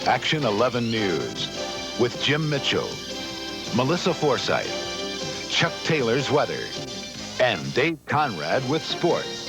Action 11 News with Jim Mitchell, Melissa Forsythe, Chuck Taylor's weather, and Dave Conrad with sports.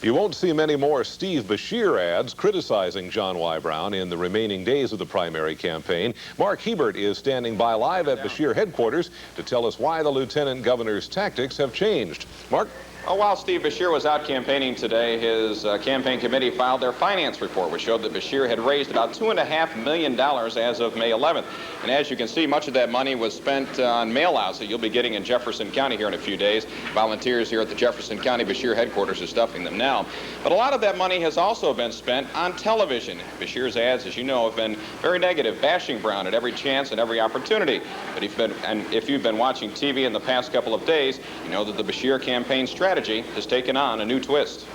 You won't see many more Steve Beshear ads criticizing John Y. Brown in the remaining days of the primary campaign. Mark Hebert is standing by live at Beshear headquarters to tell us why the lieutenant governor's tactics have changed. Mark? Well, while Steve Beshear was out campaigning today, his campaign committee filed their finance report, which showed that Beshear had raised about $2.5 million as of May 11th. And as you can see, much of that money was spent on mail-outs that you'll be getting in Jefferson County here in a few days. Volunteers here at the Jefferson County Beshear headquarters are stuffing them now. But a lot of that money has also been spent on television. Beshear's ads, as you know, have been very negative, bashing Brown at every chance and every opportunity. But if you've been watching TV in the past couple of days, you know that the Beshear campaign strategy has taken on a new twist.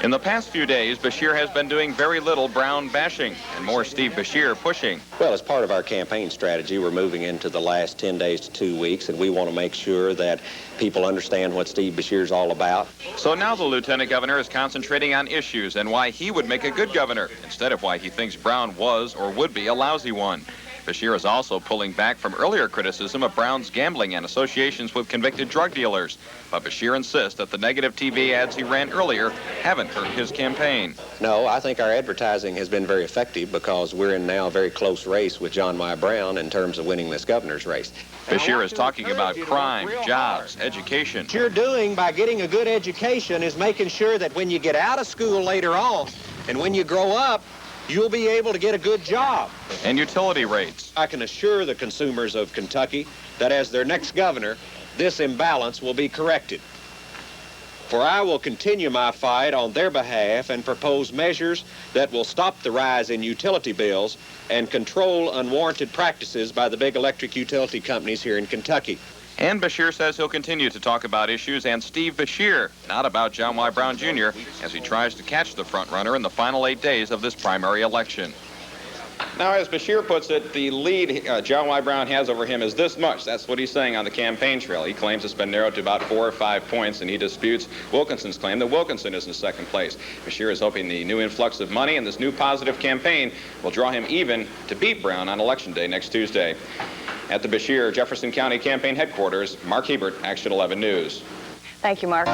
In the past few days, Beshear has been doing very little Brown bashing and more Steve Beshear pushing. Well, as part of our campaign strategy, we're moving into the last 10 days to 2 weeks, and we want to make sure that people understand what Steve Beshear's all about. So now the lieutenant governor is concentrating on issues and why he would make a good governor instead of why he thinks Brown was or would be a lousy one. Beshear is also pulling back from earlier criticism of Brown's gambling and associations with convicted drug dealers. But Beshear insists that the negative TV ads he ran earlier haven't hurt his campaign. No, I think our advertising has been very effective because we're in now a very close race with John Y. Brown in terms of winning this governor's race. Beshear is talking about crime, jobs, education. What you're doing by getting a good education is making sure that when you get out of school later on and when you grow up, you'll be able to get a good job. And utility rates. I can assure the consumers of Kentucky that as their next governor, this imbalance will be corrected. For I will continue my fight on their behalf and propose measures that will stop the rise in utility bills and control unwarranted practices by the big electric utility companies here in Kentucky. And Beshear says he'll continue to talk about issues and Steve Beshear, not about John Y. Brown Jr., as he tries to catch the frontrunner in the final 8 days of this primary election. Now, as Beshear puts it, the lead John Y. Brown has over him is this much. That's what he's saying on the campaign trail. He claims it's been narrowed to about 4 or 5 points, and he disputes Wilkinson's claim that Wilkinson is in second place. Beshear is hoping the new influx of money and this new positive campaign will draw him even to beat Brown on Election Day next Tuesday. At the Beshear Jefferson County campaign headquarters, Mark Hebert, Action 11 News. Thank you, Mark.